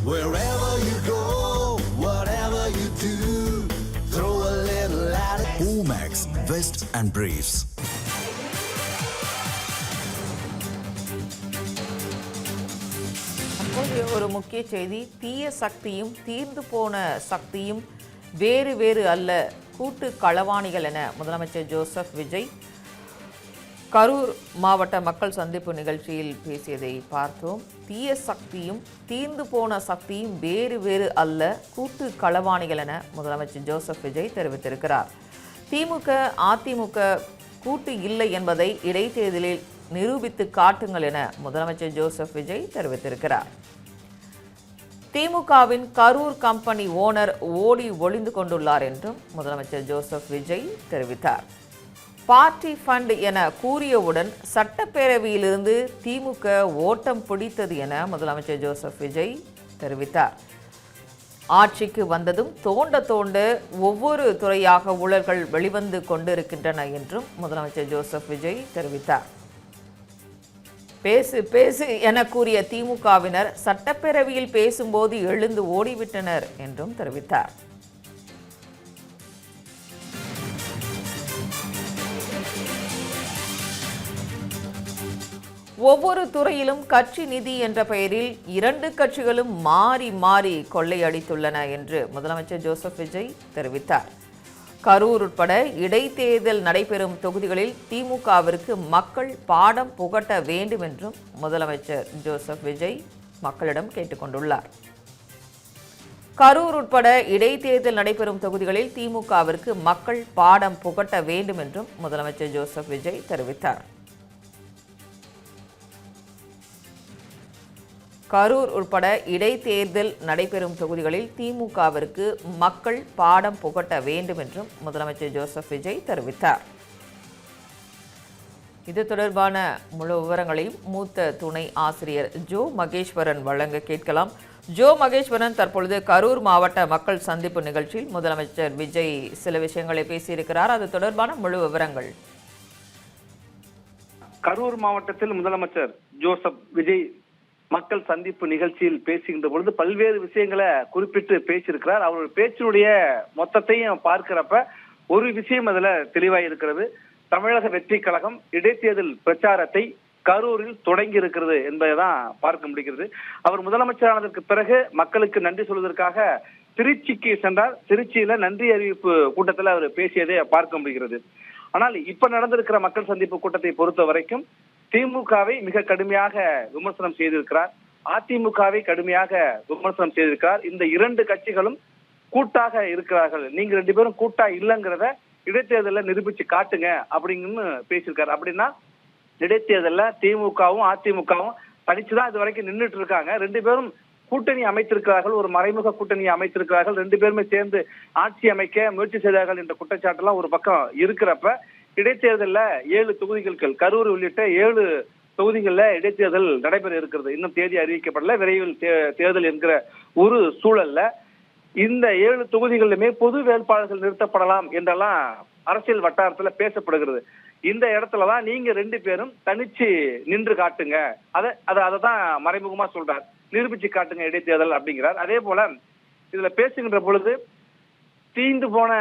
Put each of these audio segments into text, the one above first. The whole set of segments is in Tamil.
Wherever you go, whatever you do, throw a little at it. Omax, Vest and Briefs. ஒரு முக்கிய செய்தி, தீய சக்தியும் தீர்ந்து போன சக்தியும் வேறு வேறு அல்ல, கூட்டு களவாணிகள் என முதலமைச்சர் ஜோசப் விஜய் கரூர் மாவட்ட மக்கள் சந்திப்பு நிகழ்ச்சியில் பேசியதை பார்த்தோம். தீய சக்தியும் தீர்ந்து போன சக்தியும் வேறு வேறு அல்ல, கூட்டு களவாணிகள் என முதலமைச்சர் ஜோசப் விஜய் தெரிவித்திருக்கிறார். திமுக அதிமுக கூட்டு இல்லை என்பதை இடைத்தேர்தலில் நிரூபித்து காட்டுங்கள் என முதலமைச்சர் ஜோசப் விஜய் தெரிவித்திருக்கிறார். திமுகவின் கரூர் கம்பெனி ஓனர் ஓடி ஒளிந்து கொண்டுள்ளார் என்றும் முதலமைச்சர் ஜோசப் விஜய் தெரிவித்தார். பார்ட்டி ஃபண்ட் என கூறியவுடன் சட்டப்பேரவையிலிருந்து திமுக ஓட்டம் பிடித்தது என முதலமைச்சர் ஜோசப் விஜய் தெரிவித்தார். ஆட்சிக்கு வந்ததும் தோண்ட தோண்ட ஒவ்வொரு துறையாக ஊழல்கள் வெளிவந்து கொண்டிருக்கின்றன என்றும் முதலமைச்சர் ஜோசப் விஜய் தெரிவித்தார். பேசு பேசு என கூறிய திமுகவினர் சட்டப்பேரவையில் பேசும்போது எழுந்து ஓடிவிட்டனர் என்றும் தெரிவித்தார். ஒவ்வொரு துறையிலும் கட்சி நிதி என்ற பெயரில் இரண்டு கட்சிகளும் மாறி மாறி கொள்ளையடித்துள்ளன என்று முதலமைச்சர் ஜோசப் விஜய் தெரிவித்தார். கரூர் உட்பட இடைத்தேர்தல் நடைபெறும் தொகுதிகளில் திமுகவிற்கு மக்கள் பாடம் புகட்ட வேண்டும் என்றும் முதலமைச்சர் ஜோசப் விஜய் மக்களிடம் கேட்டுக்கொண்டுள்ளார். கரூர் உட்பட இடைத்தேர்தல் நடைபெறும் தொகுதிகளில் திமுகவிற்கு மக்கள் பாடம் புகட்ட வேண்டும் என்றும் முதலமைச்சர் ஜோசப் விஜய் தெரிவித்தார். கரூர் உட்பட இடைத்தேர்தல் நடைபெறும் தொகுதிகளில் திமுகவிற்கு மக்கள் பாடம் புகட்ட வேண்டும் என்றும் முதலமைச்சர் ஜோசப் விஜய் தெரிவித்தார். இது தொடர்பான முழு விவரங்களையும் மூத்த துணை ஆசிரியர் ஜோ மகேஸ்வரன் வழங்க கேட்கலாம். ஜோ மகேஸ்வரன், தற்பொழுது கரூர் மாவட்ட மக்கள் சந்திப்பு நிகழ்ச்சியில் முதலமைச்சர் விஜய் சில விஷயங்களை பேசியிருக்கிறார். அது தொடர்பான முழு விவரங்கள். கரூர் மாவட்டத்தில் முதலமைச்சர் ஜோசப் விஜய் மக்கள் சந்திப்பு நிகழ்ச்சியில் பேசுகின்ற பொழுது பல்வேறு விஷயங்களை குறிப்பிட்டு பேசியிருக்கிறார். அவருடைய பேச்சினுடைய மொத்தத்தையும் பார்க்கிறப்ப ஒரு விஷயம் அதுல தெளிவாக இருக்கிறது. தமிழக வெற்றி கழகம் இடைத்தேர்தல் பிரச்சாரத்தை கரூரில் தொடங்கி இருக்கிறது என்பதைதான் பார்க்க முடிகிறது. அவர் முதலமைச்சரானதற்கு பிறகு மக்களுக்கு நன்றி சொல்வதற்காக திருச்சிக்கு சென்றார். திருச்சியில நன்றி அறிவிப்பு கூட்டத்தில் அவர் பேசியதை பார்க்க முடிகிறது. ஆனால் இப்ப நடந்திருக்கிற மக்கள் சந்திப்பு கூட்டத்தை பொறுத்த வரைக்கும் திமுகவை மிக கடுமையாக விமர்சனம் செய்திருக்கிறார். அதிமுகவை கடுமையாக விமர்சனம் செய்திருக்கிறார். இந்த இரண்டு கட்சிகளும் கூட்டாக இருக்கிறார்கள், நீங்க ரெண்டு பேரும் கூட்டா இல்லைங்கிறத இடைத்தேர்தலில் நிரூபிச்சு காட்டுங்க அப்படிங்கன்னு பேசியிருக்காரு. அப்படின்னா இடைத்தேர்தலில் திமுகவும் அதிமுகவும் தனிச்சுதான் இது வரைக்கும் நின்றுட்டு இருக்காங்க. ரெண்டு பேரும் கூட்டணி அமைத்திருக்கிறார்கள், ஒரு மறைமுக கூட்டணியை அமைத்திருக்கிறார்கள். ரெண்டு பேருமே சேர்ந்து ஆட்சி அமைக்க முயற்சி செய்தார்கள் என்ற குற்றச்சாட்டுலாம் ஒரு பக்கம் இருக்கிறப்ப இடைத்தேர்தலில் 7 தொகுதிகள் கரூர் உள்ளிட்ட 7 தொகுதிகளில் இடைத்தேர்தல் நடைபெற இருக்கிறது. இன்னும் தேதி அறிவிக்கப்படல. விரைவில் தேர்தல் என்கிற ஒரு சூழல்ல இந்த 7 தொகுதிகளிலுமே பொது வேட்பாளர்கள் நிறுத்தப்படலாம் என்றெல்லாம் அரசியல் வட்டாரத்துல பேசப்படுகிறது. இந்த இடத்துலதான் நீங்க ரெண்டு பேரும் தனிச்சு நின்று காட்டுங்க, அதான் மறைமுகமா சொல்றார், நிரூபிச்சு காட்டுங்க இடைத்தேர்தல் அப்படிங்கிறார். அதே போல இதுல பேசுகின்ற பொழுது தீந்து போன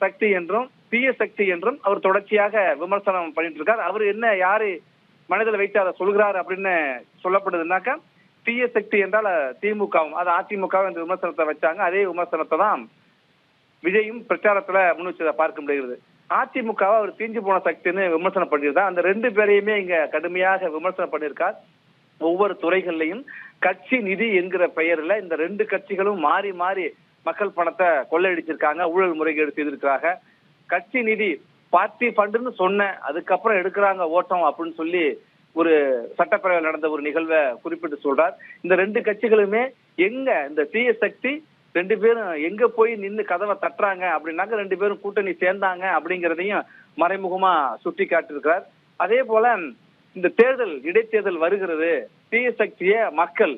சக்தி என்றும் தீய சக்தி என்றும் அவர் தொடர்ச்சியாக விமர்சனம் பண்ணிட்டு இருக்கார். அவர் என்ன யாரு மனதில் வைத்து அதை சொல்கிறார் அப்படின்னு சொல்லப்படுதுன்னாக்கா, தீய சக்தி என்றால் திமுகவும் அது அதிமுகவும் இந்த விமர்சனத்தை வச்சாங்க. அதே விமர்சனத்தை தான் விஜயும் பிரச்சாரத்துல முன் வச்சதை பார்க்க முடிகிறது. அதிமுகவை அவர் தீஞ்சு போன சக்தின்னு விமர்சனம் பண்ணியிருந்தார். அந்த ரெண்டு பேரையுமே இங்க கடுமையாக விமர்சனம் பண்ணியிருக்கார். ஒவ்வொரு துறைகள்லையும் கட்சி நிதி என்கிற பெயர்ல இந்த ரெண்டு கட்சிகளும் மாறி மாறி மக்கள் பணத்தை கொள்ளையடிச்சிருக்காங்க, ஊழல் முறைகேடு செய்திருக்கிறாங்க. கட்சி நிதி பார்ட்டி ஃபண்டுன்னு சொன்ன அதுக்கப்புறம் எடுக்கிறாங்க ஓட்டம் அப்படின்னு சொல்லி ஒரு சட்டப்பேரவையில் நடந்த ஒரு நிகழ்வை குறிப்பிட்டு சொல்றார். இந்த ரெண்டு கட்சிகளுமே எங்க இந்த தீய சக்தி ரெண்டு பேரும் எங்க போய் நின்று கதவை தட்டுறாங்க அப்படின்னாக்க ரெண்டு பேரும் கூட்டணி சேர்ந்தாங்க அப்படிங்கிறதையும் மறைமுகமா சுட்டி காட்டியிருக்கிறார். அதே போல இந்த தேர்தல் இடைத்தேர்தல் வருகிறது, தீய சக்திய மக்கள்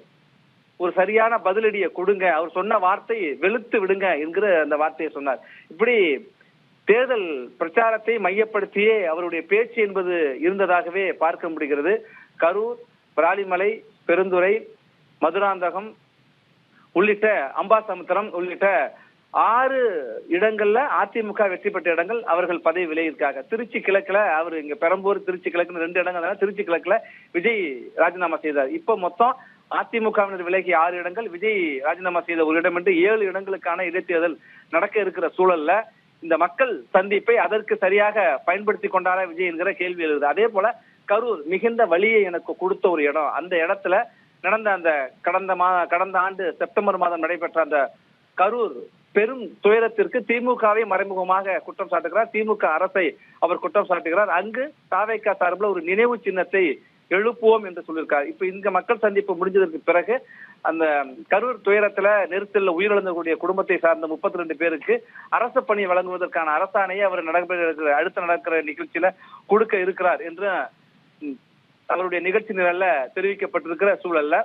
ஒரு சரியான பதிலடியை கொடுங்க, அவர் சொன்ன வார்த்தை வெளுத்து விடுங்க என்கிற அந்த வார்த்தையை சொன்னார். இப்படி தேர்தல் பிரச்சாரத்தை மையப்படுத்தியே அவருடைய பேச்சு என்பது இருந்ததாகவே பார்க்க முடிகிறது. கரூர், விராலிமலை, பெருந்துறை, மதுராந்தகம் உள்ளிட்ட அம்பாசமுத்திரம் உள்ளிட்ட 6 இடங்கள்ல அதிமுக வெற்றி பெற்ற இடங்கள் அவர்கள் பதவி விலகியிருக்காங்க. திருச்சி கிழக்குல அவர் இங்க பெரம்பூர் திருச்சி கிழக்குன்னு 2 இடங்கள், திருச்சி கிழக்குல விஜய் ராஜினாமா செய்தார். இப்ப மொத்தம் அதிமுகவினர் விலகிய 6 இடங்கள், விஜய் ராஜினாமா செய்த ஒரு இடம் என்று 7 இடங்களுக்கான இடைத்தேர்தல் நடக்க இருக்கிற சூழல்ல இந்த மக்கள் சந்திப்பை அதற்கு சரியாக பயன்படுத்தி கொண்டாரா விஜய் என்கிற கேள்வி எழுது. அதே போல கரூர் மிகுந்த வழியை எனக்கு கொடுத்த ஒரு இடம். அந்த இடத்துல நடந்த அந்த கடந்த ஆண்டு செப்டம்பர் மாதம் நடைபெற்ற அந்த கரூர் பெரும் துயரத்திற்கு திமுகவை மறைமுகமாக குற்றம் சாட்டுகிறார். திமுக அரசை அவர் குற்றம் சாட்டுகிறார். அங்கு தாவேகா சார்பில் ஒரு நினைவு சின்னத்தை எழுப்புவோம் என்று சொல்லியிருக்கார். இப்ப இந்த மக்கள் சந்திப்பு முடிஞ்சதற்கு பிறகு அந்த கரூர் துயரத்துல நெரிசல்ல உயிரிழந்தக்கூடிய குடும்பத்தை சார்ந்த 32 பேருக்கு அரசு பணி வழங்குவதற்கான அரசாணையை அவர் அடுத்த நடக்கிற நிகழ்ச்சியில கொடுக்க இருக்கிறார் என்று அவருடைய நிகழ்ச்சி நிரல்ல தெரிவிக்கப்பட்டிருக்கிற சூழல்ல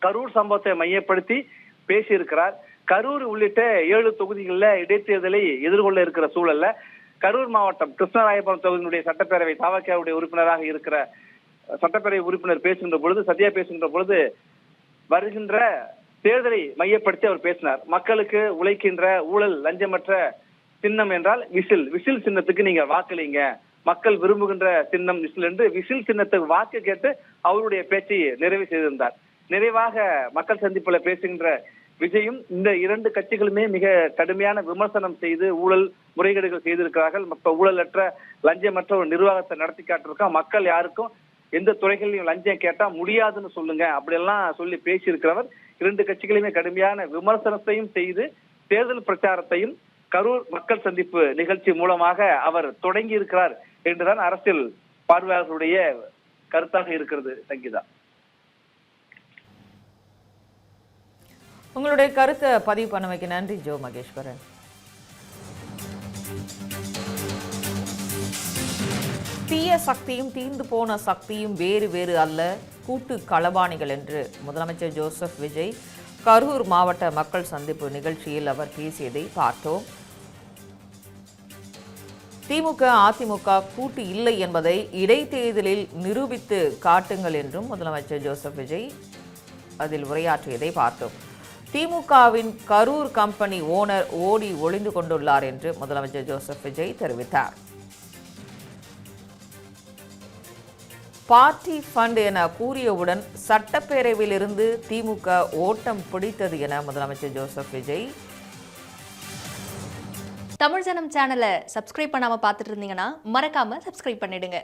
கரூர் சம்பவத்தை மையப்படுத்தி பேசியிருக்கிறார். கரூர் உள்ளிட்ட 7 தொகுதிகளில் இடைத்தேர்தலை எதிர்கொள்ள இருக்கிற சூழல்ல கரூர் மாவட்டம் கிருஷ்ணராயபுரம் தொகுதியினுடைய சட்டப்பேரவை தாவக்காவுடைய உறுப்பினராக இருக்கிற சட்டப்பேரவை உறுப்பினர் பேசுகின்ற பொழுது, சத்யா பேசுகின்ற பொழுது, வருகின்ற தேர்தலை மையப்படுத்தி அவர் பேசினார். மக்களுக்கு உழைக்கின்ற ஊழல் லஞ்சமற்ற சின்னம் என்றால் விசில் சின்னத்துக்கு நீங்க வாக்களிங்க, மக்கள் விரும்புகின்ற சின்னம் விசில் என்று விசில் சின்னத்துக்கு வாக்கு கேட்டு அவருடைய பேச்சை நிறைவு செய்திருந்தார். நிறைவாக மக்கள் சந்திப்புல பேசுகின்ற விஜயும் இந்த 2 கட்சிகளுமே மிக கடுமையான விமர்சனம் செய்து ஊழல் முறைகேடுகள் செய்திருக்கிறார்கள். ஊழலற்ற லஞ்சமற்ற ஒரு நிர்வாகத்தை நடத்தி காட்டிருக்கோம். மக்கள் யாருக்கும் எந்த துறைகளிலும் லஞ்சம் கேட்டா முடியாதுன்னு சொல்லுங்க அப்படியெல்லாம் சொல்லி பேசியிருக்கிறவர் 2 கட்சிகளுமே கடுமையான விமர்சனத்தையும் செய்து தேர்தல் பிரச்சாரத்தையும் கரூர் மக்கள் சந்திப்பு நிகழ்ச்சி மூலமாக அவர் தொடங்கி இருக்கிறார் என்றுதான் அரசியல் பார்வையாளர்களுடைய கருத்தாக இருக்கிறது. சங்கீதா, உங்களுடைய கருத்தை பதிவு பண்ணமைக்கு நன்றி ஜோ மகேஸ்வரன். தீய சக்தியும் தீர்ந்து போன சக்தியும் வேறு வேறு அல்ல, கூட்டு களவாணிகள் என்று முதலமைச்சர் ஜோசப் விஜய் கரூர் மாவட்ட மக்கள் சந்திப்பு நிகழ்ச்சியில் அவர் பேசியதை பார்த்தோம். திமுக அதிமுக கூட்டு இல்லை என்பதை இடைத்தேர்தலில் நிரூபித்து காட்டுங்கள் என்றும் முதலமைச்சர் ஜோசப் விஜய் அதில் உரையாற்றியதை பார்த்தோம். திமுகவின் கரூர் கம்பெனி ஓனர் ஓடி ஒளிந்து கொண்டுள்ளார் என்று முதலமைச்சர் ஜோசப் விஜய் தெரிவித்தார். பார்ட்டி ஃபண்ட் என கூறியவுடன் சட்டப்பேரவையிலிருந்து திமுக ஓட்டம் பிடித்தது என முதலமைச்சர் ஜோசப் விஜய். தமிழ் ஜனம் சேனலை சப்ஸ்கிரைப் பண்ணாம பார்த்துட்டு இருந்தீங்கன்னா மறக்காம சப்ஸ்கிரைப் பண்ணிடுங்க.